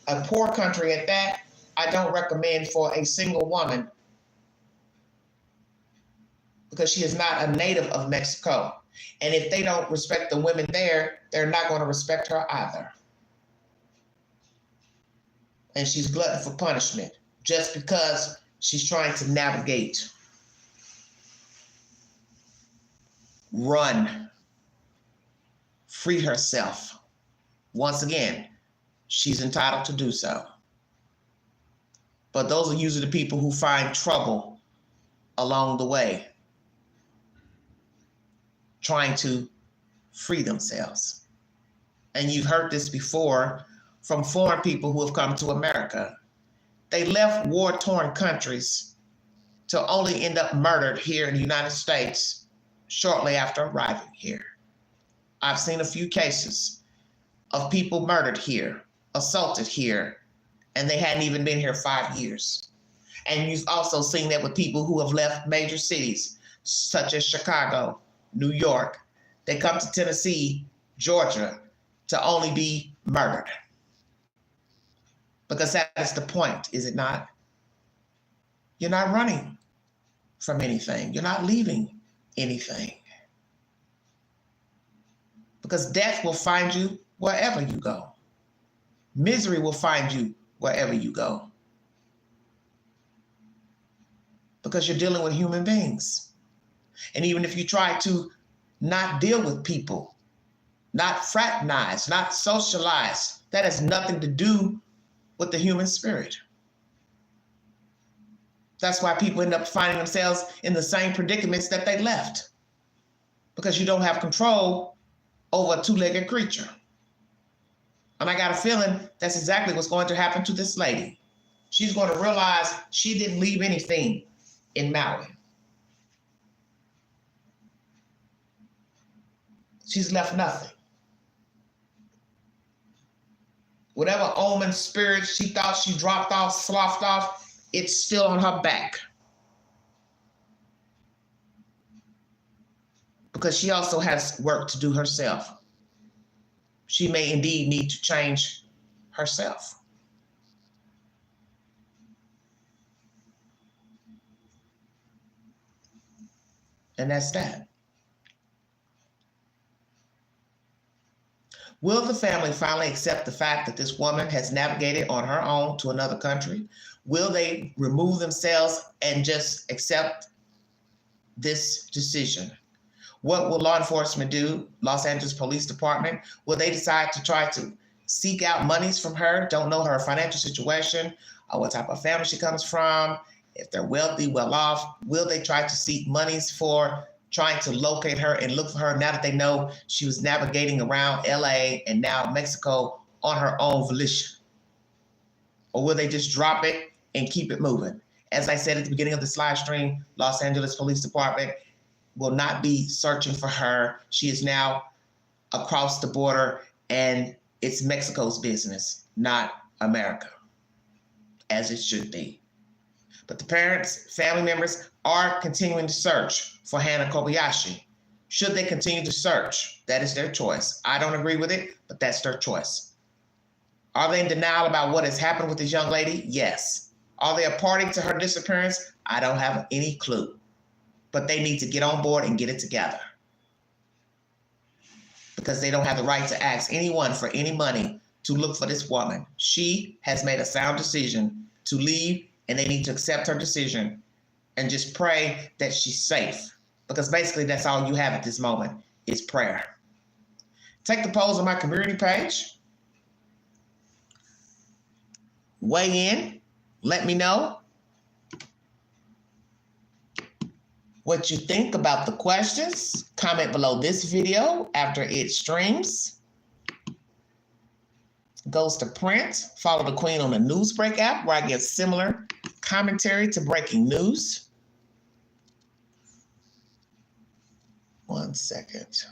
a poor country at that, I don't recommend for a single woman because she is not a native of Mexico. And if they don't respect the women there, they're not going to respect her either. And she's glutton for punishment just because she's trying to navigate. Run. Free herself. Once again, she's entitled to do so. But those are usually the people who find trouble along the way, trying to free themselves. And you've heard this before from foreign people who have come to America. They left war-torn countries to only end up murdered here in the United States shortly after arriving here. I've seen a few cases of people murdered here, assaulted here, and they hadn't even been here 5 years. And you've also seen that with people who have left major cities, such as Chicago, New York. They come to Tennessee, Georgia, to only be murdered. Because that is the point, is it not? You're not running from anything. You're not leaving anything. Because death will find you wherever you go. Misery will find you wherever you go. Because you're dealing with human beings. And even if you try to not deal with people, not fraternize, not socialize, that has nothing to do with the human spirit. That's why people end up finding themselves in the same predicaments that they left. Because you don't have control over a two-legged creature. And I got a feeling that's exactly what's going to happen to this lady. She's going to realize she didn't leave anything in Maui. She's left nothing. Whatever omen spirit she thought she dropped off, sloughed off, it's still on her back. Because she also has work to do herself. She may indeed need to change herself. And that's that. Will the family finally accept the fact that this woman has navigated on her own to another country? Will they remove themselves and just accept this decision? What will law enforcement do? Los Angeles Police Department, will they decide to try to seek out monies from her? Don't know her financial situation, or what type of family she comes from, if they're wealthy, well off. Will they try to seek monies for trying to locate her and look for her now that they know she was navigating around LA and now Mexico on her own volition? Or will they just drop it and keep it moving? As I said at the beginning of this live stream, Los Angeles Police Department will not be searching for her. She is now across the border, and it's Mexico's business, not America, as it should be. But the parents, family members are continuing to search for Hana Kobayashi. Should they continue to search? That is their choice. I don't agree with it, but that's their choice. Are they in denial about what has happened with this young lady? Yes. Are they a party to her disappearance? I don't have any clue. But they need to get on board and get it together. Because they don't have the right to ask anyone for any money to look for this woman. She has made a sound decision to leave, and they need to accept her decision and just pray that she's safe. Because basically that's all you have at this moment is prayer. Take the polls on my community page. Weigh in. Let me know what you think about the questions. Comment below this video after it streams. Goes to print. Follow the Queen on the Newsbreak app, where I give similar commentary to breaking news. 1 second.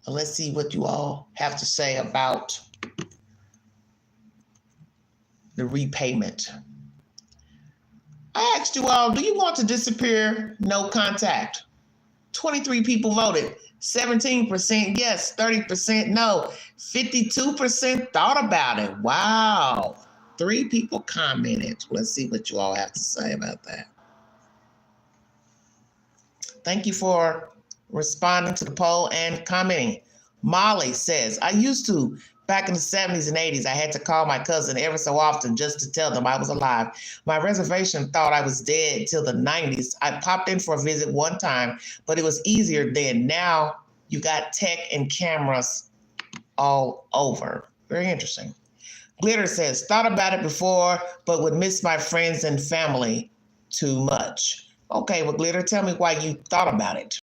Let's see what you all have to say about the repayment. I asked you all, do you want to disappear? No contact. 23 people voted. 17% yes, 30% no. 52% thought about it. Wow. 3 people commented. Let's see what you all have to say about that. Thank you for responding to the poll and commenting. Molly says, I used to, back in the 70s and 80s, I had to call my cousin every so often just to tell them I was alive. My reservation thought I was dead till the 90s. I popped in for a visit one time, but it was easier then. Now you got tech and cameras all over. Very interesting. Glitter says, thought about it before, but would miss my friends and family too much. Okay, well, Glitter, tell me why you thought about it.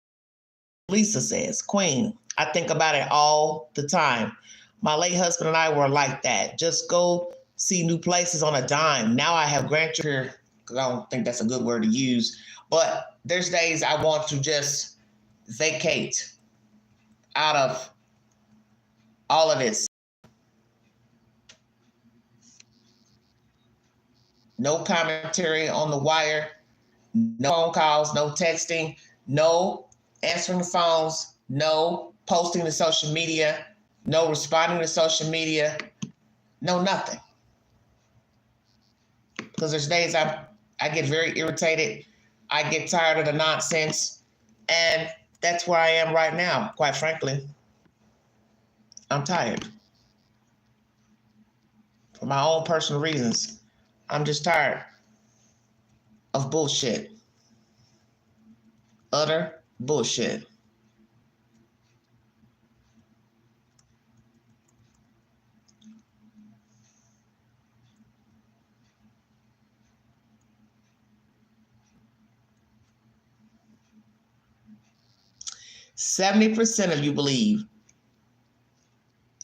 Lisa says, Queen, I think about it all the time. My late husband and I were like that. Just go see new places on a dime. Now I have grandchildren. I don't think that's a good word to use, but there's days I want to just vacate out of all of this. No commentary on the wire, no phone calls, no texting, no answering the phones, no posting to social media, no responding to social media, no nothing. Because there's days I get very irritated. I get tired of the nonsense. And that's where I am right now, quite frankly. I'm tired. For my own personal reasons, I'm just tired of bullshit. Utter bullshit. %70 of you believe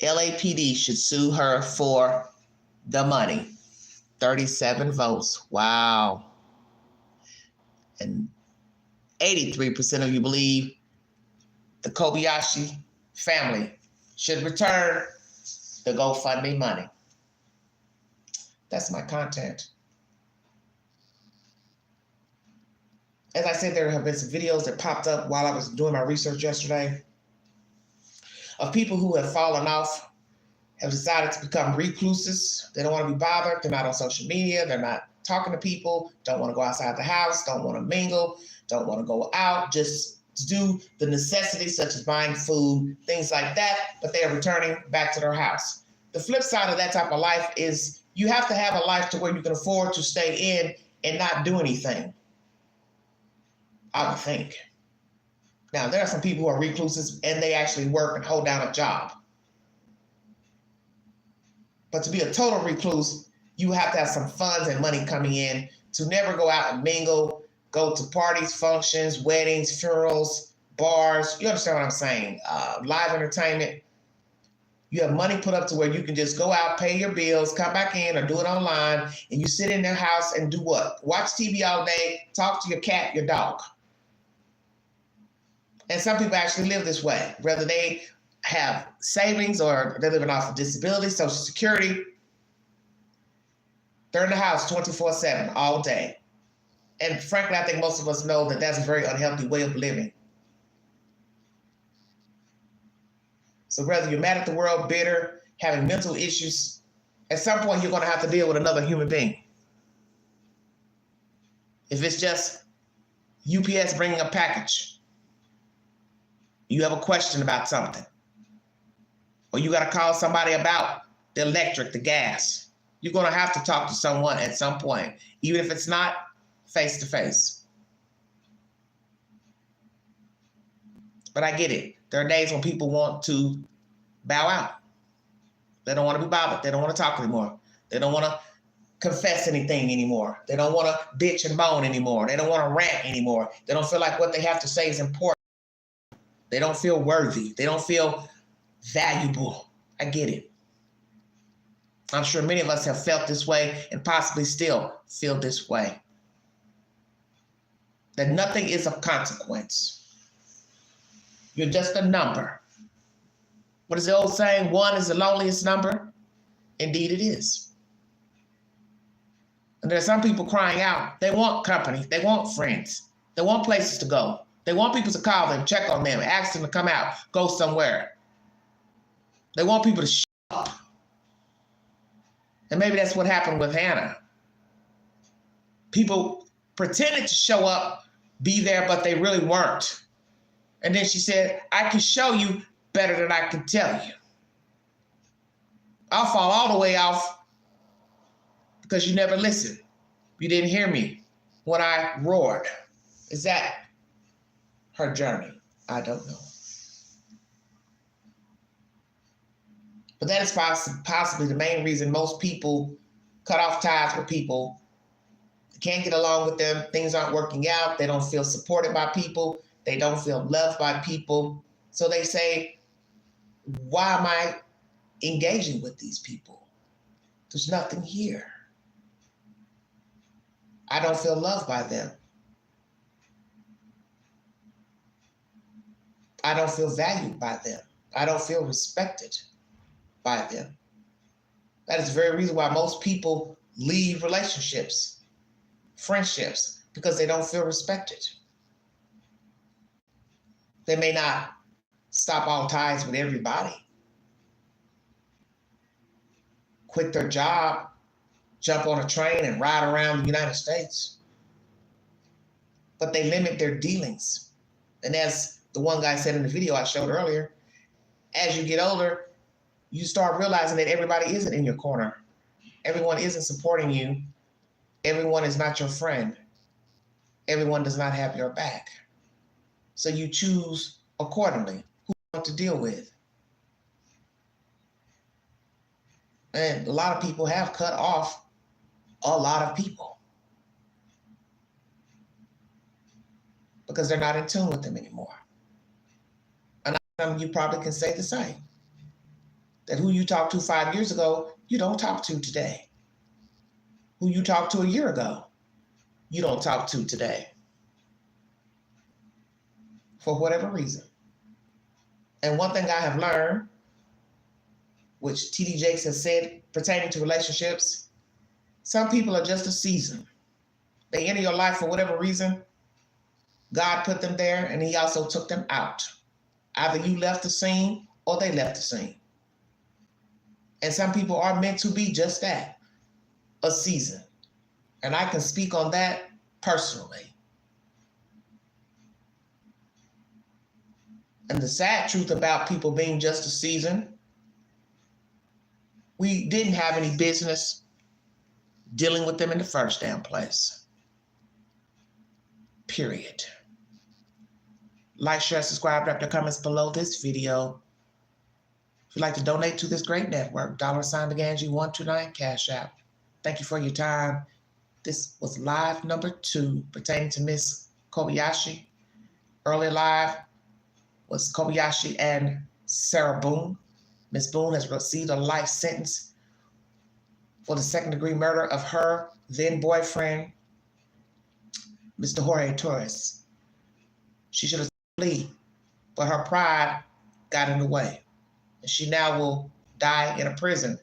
LAPD should sue her for the money. 37 votes. Wow. And 83% of you believe the Kobayashi family should return the GoFundMe money. That's my content. As I said, there have been some videos that popped up while I was doing my research yesterday of people who have fallen off, have decided to become recluses. They don't want to be bothered. They're not on social media. They're not talking to people, don't want to go outside the house, don't want to mingle, don't want to go out, just do the necessities such as buying food, things like that, but they are returning back to their house. The flip side of that type of life is you have to have a life to where you can afford to stay in and not do anything, I would think. Now, there are some people who are recluses and they actually work and hold down a job. But to be a total recluse, you have to have some funds and money coming in to never go out and mingle, go to parties, functions, weddings, funerals, bars. You understand what I'm saying? Live entertainment. You have money put up to where you can just go out, pay your bills, come back in or do it online, and you sit in their house and do what? Watch TV all day, talk to your cat, your dog. And some people actually live this way, whether they have savings or they're living off of disability, Social Security. They're in the house 24/7 all day. And frankly, I think most of us know that that's a very unhealthy way of living. So whether you're mad at the world, bitter, having mental issues, at some point you're going to have to deal with another human being. If it's just UPS bringing a package, you have a question about something, or you got to call somebody about the electric, the gas, you're going to have to talk to someone at some point, even if it's not face to face. But I get it. There are days when people want to bow out. They don't want to be bothered. They don't want to talk anymore. They don't want to confess anything anymore. They don't want to bitch and moan anymore. They don't want to rant anymore. They don't feel like what they have to say is important. They don't feel worthy. They don't feel valuable. I get it. I'm sure many of us have felt this way and possibly still feel this way. That nothing is of consequence. You're just a number. What is the old saying? One is the loneliest number. Indeed it is. And there are some people crying out. They want company. They want friends. They want places to go. They want people to call them, check on them, ask them to come out, go somewhere. They want people to show up. And maybe that's what happened with Hannah. People pretended to show up, be there, but they really weren't. And then she said, I can show you better than I can tell you. I'll fall all the way off because you never listened. You didn't hear me when I roared. Is that her journey? I don't know. But that is possibly the main reason most people cut off ties with people. They can't get along with them. Things aren't working out. They don't feel supported by people. They don't feel loved by people. So they say, why am I engaging with these people? There's nothing here. I don't feel loved by them. I don't feel valued by them. I don't feel respected by them. That is the very reason why most people leave relationships, friendships, because they don't feel respected. They may not stop all ties with everybody, quit their job, jump on a train and ride around the United States, but they limit their dealings. And as the one guy said in the video I showed earlier, as you get older, you start realizing that everybody isn't in your corner. Everyone isn't supporting you. Everyone is not your friend. Everyone does not have your back. So you choose accordingly who you want to deal with. And a lot of people have cut off a lot of people because they're not in tune with them anymore. And you probably can say the same. That who you talked to 5 years ago, you don't talk to today. Who you talked to a year ago, you don't talk to today. For whatever reason. And one thing I have learned, which T.D. Jakes has said pertaining to relationships, Some people are just a season. They enter your life for whatever reason. God put them there, and he also took them out. Either you left the scene or they left the scene. And some people are meant to be just that, a season. And I can speak on that personally. And the sad truth about people being just a season, we didn't have any business dealing with them in the first damn place. Period. Like, share, subscribe, drop your comments below this video. If you'd like to donate to this great network, $BeGanji129 Cash App. Thank you for your time. This was live number 2 pertaining to Miss Kobayashi. Earlier live was Kobayashi and Sarah Boone. Miss Boone has received a life sentence for the second-degree murder of her then-boyfriend, Mr. Jorge Torres. She should have plea, but her pride got in the way. And she now will die in a prison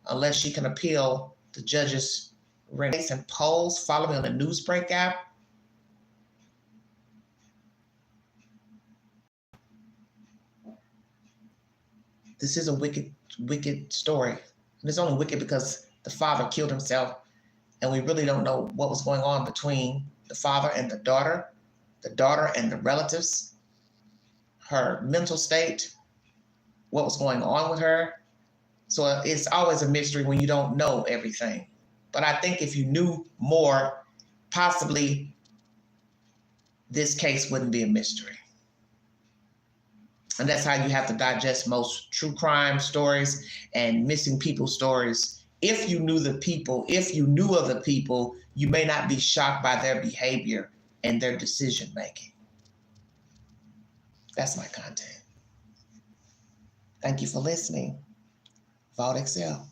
unless she can appeal the judge's race and polls. Follow me on the Newsbreak app. This is a wicked story. And it's only wicked because the father killed himself, and we really don't know what was going on between the father and the daughter and the relatives, her mental state, what was going on with her. So it's always a mystery when you don't know everything. But I think if you knew more, possibly this case wouldn't be a mystery. And that's how you have to digest most true crime stories and missing people stories. If you knew the people, if you knew of the people, you may not be shocked by their behavior and their decision making. That's my content. Thank you for listening. Vault Excel.